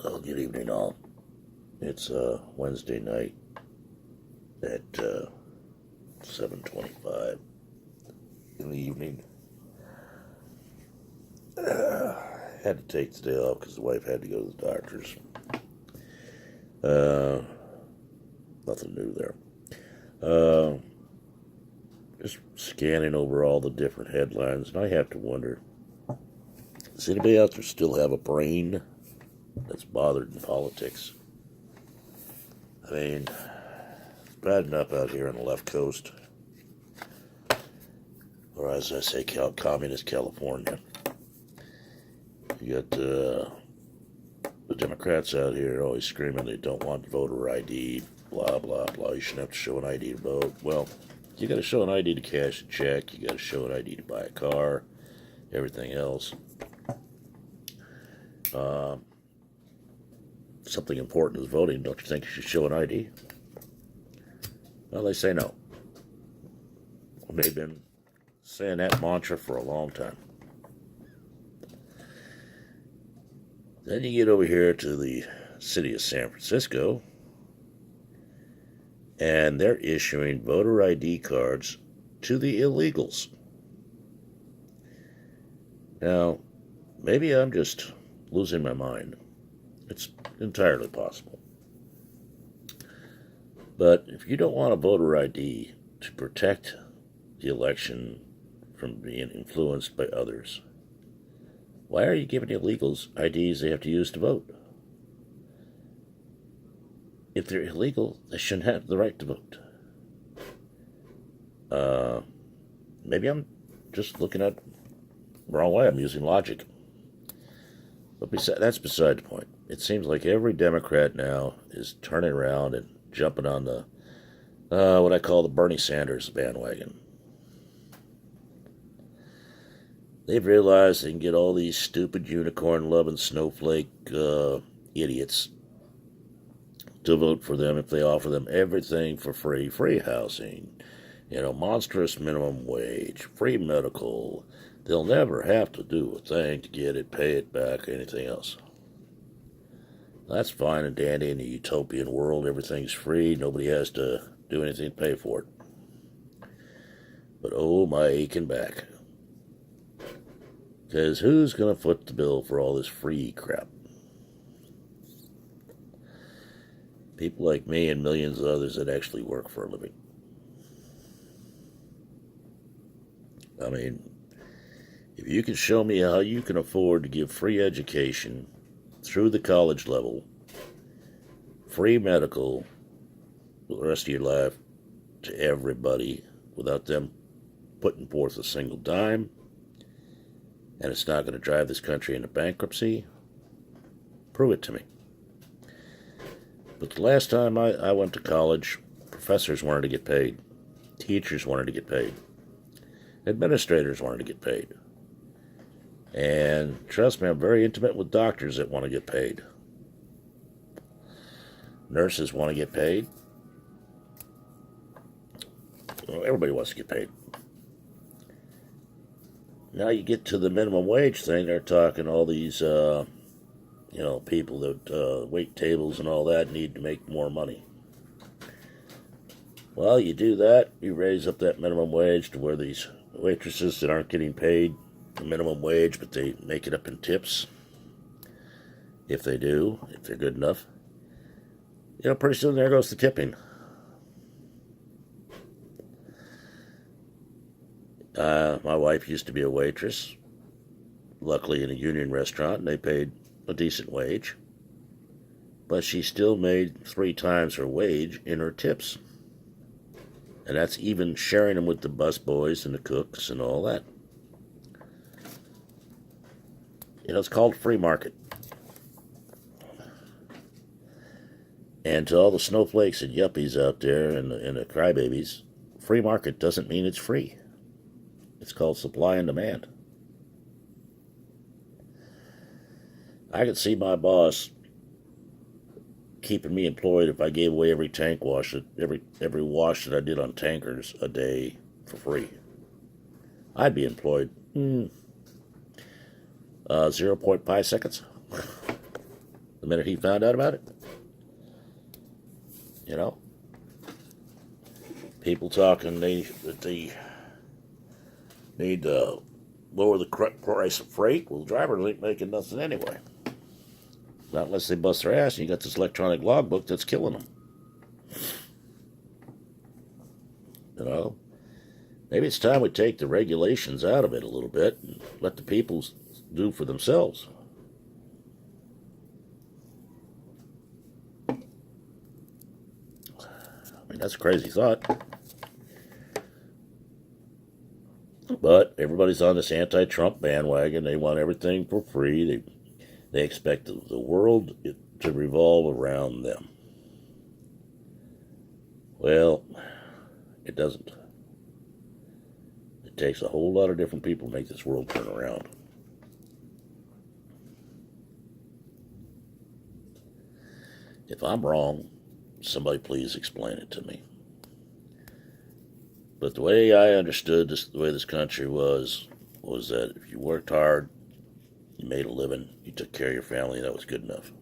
Well, good evening, all. It's Wednesday night at 7:25 in the evening. Had to take the day off because the wife had to go to the doctor's. Uh, Nothing new there. Uh, just scanning over all the different headlines, and I have to wonder: does anybody out there still have a brain that's bothered in politics? I mean, it's bad enough out here on the left coast, or as I say, communist California. You got the Democrats out here always screaming they don't want voter ID, blah, blah, blah. You shouldn't have to show an ID to vote. Well, you got to show an ID to cash a check. You got to show an ID to buy a car, everything else. Something important is voting. Don't you think you should show an ID? Well, they say no. They've been saying that mantra for a long time. Then you get over here to the city of San Francisco, and they're issuing voter ID cards to the illegals. Now, maybe I'm just losing my mind. It's entirely possible. But if you don't want a voter ID to protect the election from being influenced by others, why are you giving illegals IDs they have to use to vote? If they're illegal, they shouldn't have the right to vote. Maybe I'm just looking at the wrong way. I'm using logic. But that's beside the point. It seems like every Democrat now is turning around and jumping on the, what I call the Bernie Sanders bandwagon. They've realized they can get all these stupid unicorn-loving snowflake idiots to vote for them if they offer them everything for free. Free housing, monstrous minimum wage, free medical. They'll never have to do a thing to get it, pay it back, or anything else. That's fine and dandy in a utopian world. Everything's free. Nobody has to do anything to pay for it. But oh, my aching back. Because who's going to foot the bill for all this free crap? People like me and millions of others that actually work for a living. I mean, if you can show me how you can afford to give free education through the college level, free medical for the rest of your life to everybody without them putting forth a single dime, and it's not going to drive this country into bankruptcy, prove it to me. But the last time I went to college, professors wanted to get paid. Teachers wanted to get paid. Administrators wanted to get paid. And trust me, I'm very intimate with doctors that want to get paid. Nurses want to get paid. Well, everybody wants to get paid. Now you get to the minimum wage thing, they're talking all these, people that wait tables and all that need to make more money. Well, you do that, you raise up that minimum wage to where these waitresses that aren't getting paid the minimum wage, but they make it up in tips. If they do, if they're good enough. Pretty soon there goes the tipping. My wife used to be a waitress, luckily in a union restaurant, and they paid a decent wage. But she still made 3 times her wage in her tips. And that's even sharing them with the busboys and the cooks and all that. It's called free market. And to all the snowflakes and yuppies out there and the crybabies, free market doesn't mean it's free. It's called supply and demand. I could see my boss keeping me employed if I gave away every tank wash, every wash that I did on tankers a day for free. I'd be employed 0.5 seconds. The minute he found out about it. You know, people talking that they need to lower the price of freight. Well, drivers ain't making nothing anyway. Not unless they bust their ass and you got this electronic logbook that's killing them. You know, maybe it's time we take the regulations out of it a little bit and let the people do for themselves. I mean, that's a crazy thought. But everybody's on this anti-Trump bandwagon. They want everything for free. They expect the world to revolve around them. Well, it doesn't. It takes a whole lot of different people to make this world turn around. If I'm wrong, somebody please explain it to me. But the way I understood this, the way this country was that if you worked hard, you made a living, you took care of your family, that was good enough.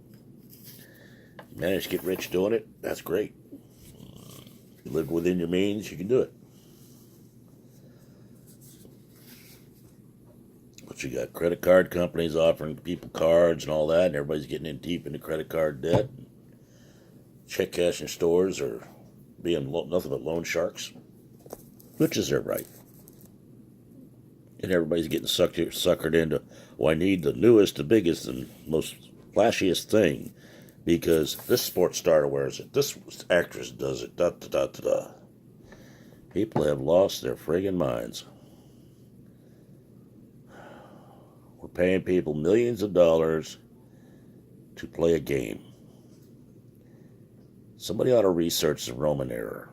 You managed to get rich doing it, that's great. If you live within your means, you can do it. But you got credit card companies offering people cards and all that, and everybody's getting in deep into credit card debt. Check cashing stores are being nothing but loan sharks, which is their right. And everybody's getting suckered into, I need the newest, the biggest, and most flashiest thing because this sports star wears it, this actress does it, da-da-da-da-da. People have lost their friggin' minds. We're paying people millions of dollars to play a game. Somebody ought to research the Roman era.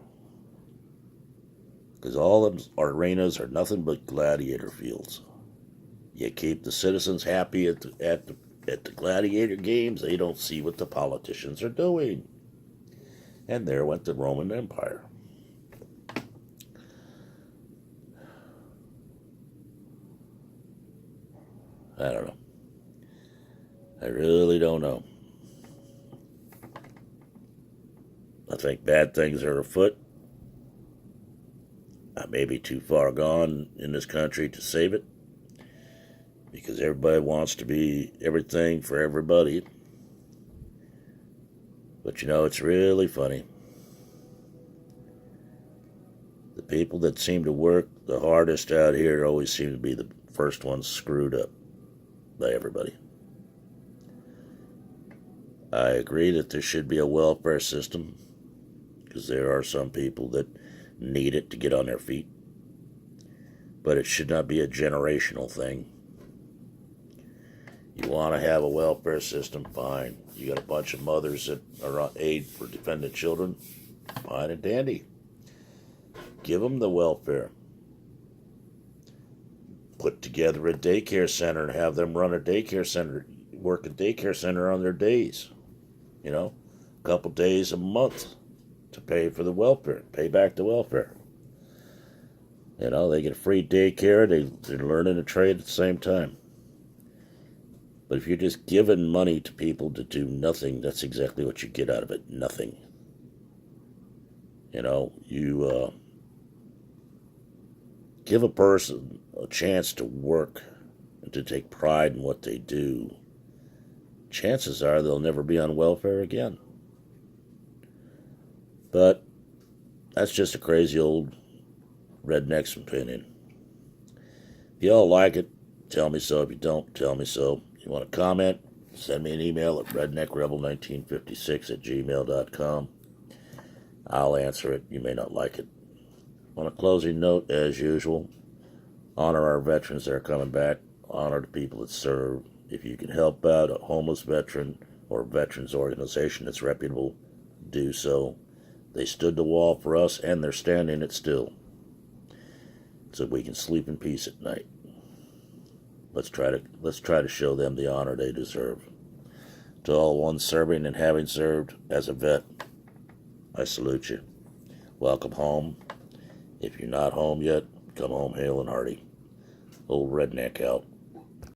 Because all of our arenas are nothing but gladiator fields. You keep the citizens happy at the gladiator games, they don't see what the politicians are doing. And there went the Roman Empire. I don't know. I really don't know. I think bad things are afoot. I may be too far gone in this country to save it because everybody wants to be everything for everybody. But you know, it's really funny. The people that seem to work the hardest out here always seem to be the first ones screwed up by everybody. I agree that there should be a welfare system because there are some people that need it to get on their feet. But it should not be a generational thing. You want to have a welfare system, fine. You got a bunch of mothers that are on aid for dependent children, fine and dandy. Give them the welfare. Put together a daycare center and have them run a daycare center, work a daycare center on their days. You know, a couple days a month to pay for the welfare, pay back the welfare. You know, they get a free daycare, they're learning a trade at the same time. But if you're just giving money to people to do nothing, that's exactly what you get out of it, nothing. You know, you give a person a chance to work and to take pride in what they do. Chances are they'll never be on welfare again. But that's just a crazy old redneck's opinion. If you all like it, tell me so. If you don't, tell me so. If you want to comment, send me an email at redneckrebel1956@gmail.com. I'll answer it. You may not like it. On a closing note, as usual, honor our veterans that are coming back. Honor the people that serve. If you can help out a homeless veteran or a veterans organization that's reputable, do so. They stood the wall for us, and they're standing it still, so we can sleep in peace at night. Let's try to show them the honor they deserve. To all ones serving and having served as a vet, I salute you. Welcome home. If you're not home yet, come home hale and hearty. Old Redneck out.